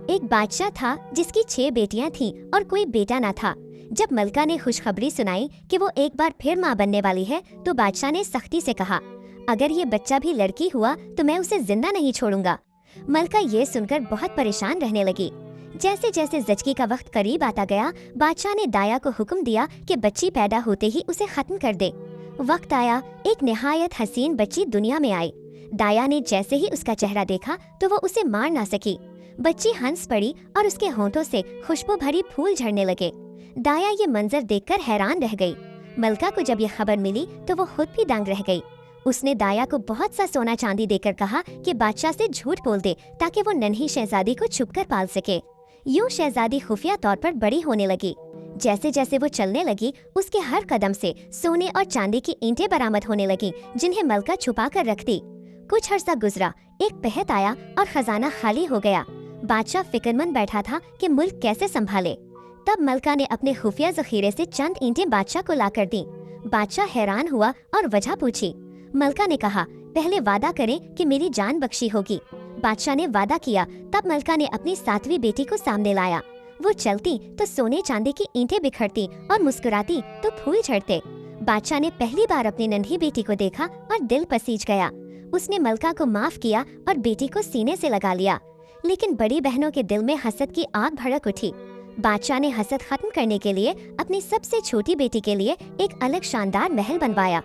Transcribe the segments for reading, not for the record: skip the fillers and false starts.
ایک بادشاہ تھا جس کی 6 بیٹیاں تھیں اور کوئی بیٹا نہ تھا۔ جب ملکہ نے خوشخبری سنائی کہ وہ ایک بار پھر ماں بننے والی ہے تو بادشاہ نے سختی سے کہا، اگر یہ بچہ بھی لڑکی ہوا تو میں اسے زندہ نہیں چھوڑوں گا۔ ملکہ یہ سن کر بہت پریشان رہنے لگی۔ جیسے جیسے زچگی کا وقت قریب آتا گیا، بادشاہ نے دایا کو حکم دیا کہ بچی پیدا ہوتے ہی اسے ختم کر دے۔ وقت آیا، ایک نہایت حسین بچی دنیا میں آئی۔ دایا نے جیسے ہی اس کا چہرہ دیکھا تو وہ اسے مار نہ سکی۔ بچی ہنس پڑی اور اس کے ہونٹوں سے خوشبو بھری پھول جھڑنے لگے۔ دایا یہ منظر دیکھ کر حیران رہ گئی۔ ملکہ کو جب یہ خبر ملی تو وہ خود بھی دنگ رہ گئی۔ اس نے دایا کو بہت سا سونا چاندی دے کر کہا کہ بادشاہ سے جھوٹ بول دے تاکہ وہ ننھی شہزادی کو چھپ کر پال سکے۔ یوں شہزادی خفیہ طور پر بڑی ہونے لگی۔ جیسے جیسے وہ چلنے لگی، اس کے ہر قدم سے سونے اور چاندی کی اینٹیں برآمد ہونے لگیں جنہیں ملکہ چھپا کر رکھ دی۔ کچھ عرصہ گزرا، ایک قحط آیا اور خزانہ خالی ہو گیا۔ بادشاہ فکر مند بیٹھا تھا کہ ملک کیسے سنبھالے۔ تب ملکہ نے اپنے خفیہ ذخیرے سے چند اینٹیں بادشاہ کو لا کر دیں۔ بادشاہ حیران ہوا اور وجہ پوچھی۔ ملکہ نے کہا، پہلے وعدہ کریں کہ میری جان بخشی ہوگی۔ بادشاہ نے وعدہ کیا۔ تب ملکہ نے اپنی 7ویں بیٹی کو سامنے لایا۔ وہ چلتی تو سونے چاندی کی اینٹیں بکھرتی اور مسکراتی تو پھول جھڑتے۔ بادشاہ نے پہلی بار اپنی ننھی بیٹی کو دیکھا اور دل پسیج گیا۔ اس نے ملکہ کو معاف کیا اور بیٹی کو سینے سے لگا لیا۔ لیکن بڑی بہنوں کے دل میں حسد کی آگ بھڑک اٹھی۔ بادشاہ نے حسد ختم کرنے کے لیے اپنی سب سے چھوٹی بیٹی کے لیے ایک الگ شاندار محل بنوایا۔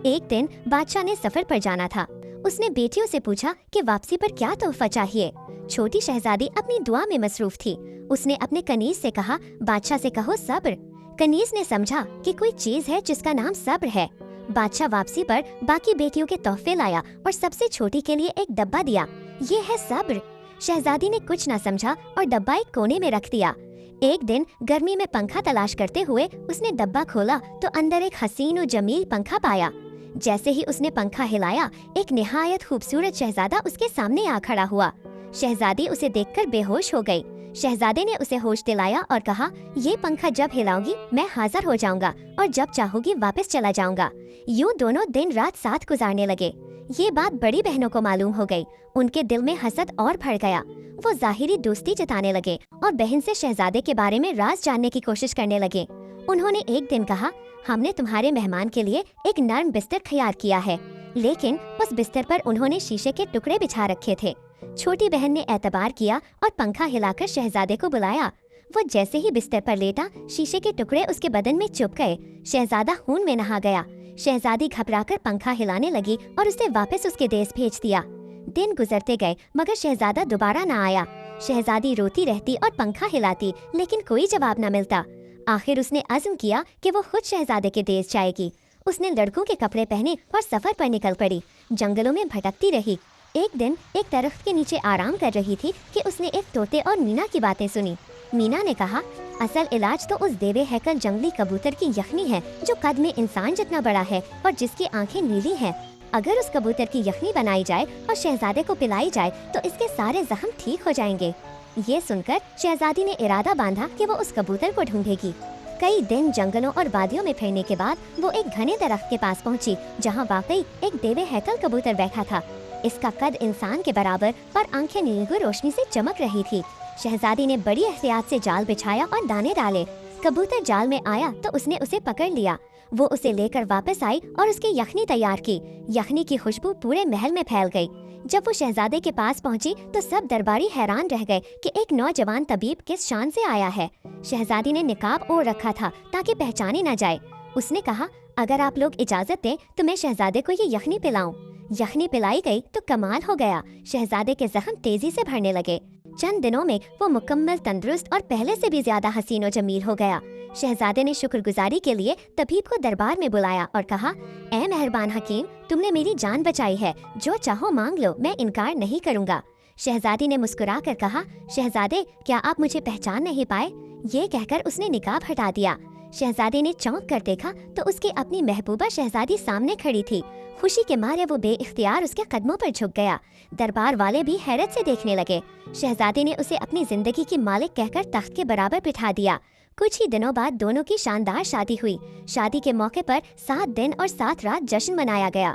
ایک دن بادشاہ نے سفر پر جانا تھا۔ اس نے بیٹیوں سے پوچھا کہ واپسی پر کیا تحفہ چاہیے۔ چھوٹی شہزادی اپنی دعا میں مصروف تھی۔ اس نے اپنے کنیز سے کہا، بادشاہ سے کہو صبر۔ کنیز نے سمجھا کہ کوئی چیز ہے جس کا نام صبر ہے۔ بادشاہ واپسی پر باقی بیٹیوں کے تحفے لایا اور سب سے چھوٹی کے لیے ایک ڈبہ دیا۔ یہ ہے صبر۔ شہزادی نے کچھ نہ سمجھا اور ڈبہ ایک کونے میں رکھ دیا۔ ایک دن گرمی میں پنکھا تلاش کرتے ہوئے اس نے ڈبہ کھولا تو اندر ایک حسین و جمیل پنکھا پایا۔ جیسے ہی اس نے پنکھا ہلایا، ایک نہایت خوبصورت شہزادہ اس کے سامنے آ کھڑا ہوا۔ شہزادی اسے دیکھ کر بے ہوش ہو گئی۔ شہزادے نے اسے ہوش دلایا اور کہا، یہ پنکھا جب ہلاؤ گی میں حاضر ہو جاؤں گا اور جب چاہو گی واپس چلا جاؤں گا۔ یوں دونوں دن رات ساتھ گزارنے لگے۔ یہ بات بڑی بہنوں کو معلوم ہو گئی۔ ان کے دل میں حسد اور بڑھ گیا۔ وہ ظاہری دوستی جتانے لگے اور بہن سے شہزادے کے بارے میں راز جاننے کی کوشش کرنے لگے۔ انہوں نے ایک دن کہا، ہم نے تمہارے مہمان کے لیے ایک نرم بستر تیار کیا ہے، لیکن اس بستر پر انہوں نے شیشے کے ٹکڑے بچھا رکھے تھے۔ چھوٹی بہن نے اعتبار کیا اور پنکھا ہلا کر شہزادے کو بلایا۔ وہ جیسے ہی بستر پر لیٹا، شیشے کے ٹکڑے اس کے بدن میں چپ گئے۔ شہزادہ خون میں نہا گیا۔ شہزادی گھبرا کر پنکھا ہلانے لگی اور اسے واپس اس کے دیس بھیج دیا۔ دن گزرتے گئے مگر شہزادہ دوبارہ نہ آیا۔ شہزادی روتی رہتی اور پنکھا ہلاتی لیکن کوئی جواب نہ ملتا۔ آخر اس نے عزم کیا کہ وہ خود شہزادے کے دیس جائے گی۔ اس نے لڑکوں کے کپڑے پہنے اور سفر پر نکل پڑی۔ جنگلوں میں بھٹکتی رہی۔ ایک دن ایک درخت کے نیچے آرام کر رہی تھی کہ اس نے ایک طوطے اور مینا کی باتیں سنی۔ مینا نے کہا، اصل علاج تو اس دیوے ہیکل جنگلی کبوتر کی یخنی ہے جو قد میں انسان جتنا بڑا ہے اور جس کی آنکھیں نیلی ہیں۔ اگر اس کبوتر کی یخنی بنائی جائے اور شہزادے کو پلائی جائے تو اس کے سارے زخم ٹھیک ہو جائیں گے۔ یہ سن کر شہزادی نے ارادہ باندھا کہ وہ اس کبوتر کو ڈھونڈے گی۔ کئی دن جنگلوں اور وادیوں میں پھرنے کے بعد وہ ایک گھنے درخت کے پاس پہنچی جہاں واقعی ایک دیوے ہیکل کبوتر بیٹھا تھا۔ اس کا قد انسان کے برابر پر آنکھیں نیلگو روشنی سے چمک رہی تھی۔ شہزادی نے بڑی احتیاط سے جال بچھایا اور دانے ڈالے۔ کبوتر جال میں آیا تو اس نے اسے پکڑ لیا۔ وہ اسے لے کر واپس آئی اور اس کی یخنی تیار کی۔ یخنی کی خوشبو پورے محل میں پھیل گئی۔ جب وہ شہزادے کے پاس پہنچی تو سب درباری حیران رہ گئے کہ ایک نوجوان طبیب کس شان سے آیا ہے۔ شہزادی نے نقاب اوڑھ رکھا تھا تاکہ پہچانے نہ جائے۔ اس نے کہا، اگر آپ لوگ اجازت دیں تو میں شہزادے کو یہ یخنی پلاؤں۔ یخنی پلائی گئی تو کمال ہو گیا۔ شہزادے کے زخم تیزی سے بھرنے لگے۔ چند دنوں میں وہ مکمل تندرست اور پہلے سے بھی زیادہ حسین و جمیل ہو گیا۔ شہزادے نے شکر گزاری کے لیے طبیب کو دربار میں بلایا اور کہا، اے مہربان حکیم، تم نے میری جان بچائی ہے، جو چاہو مانگ لو، میں انکار نہیں کروں گا۔ شہزادی نے مسکرا کر کہا، شہزادے کیا آپ مجھے پہچان نہیں پائے؟ یہ کہہ کر اس نے نقاب ہٹا دیا۔ شہزادے نے چونک کر دیکھا تو اس کی اپنی محبوبہ شہزادی سامنے کھڑی تھی۔ خوشی کے مارے وہ بے اختیار اس کے قدموں پر جھک گیا۔ دربار والے بھی حیرت سے دیکھنے لگے۔ شہزادے نے اسے اپنی زندگی کی مالک کہہ کر تخت کے برابر بٹھا دیا۔ کچھ ہی دنوں بعد دونوں کی شاندار شادی ہوئی۔ شادی کے موقع پر 7 دن اور 7 رات جشن منایا گیا۔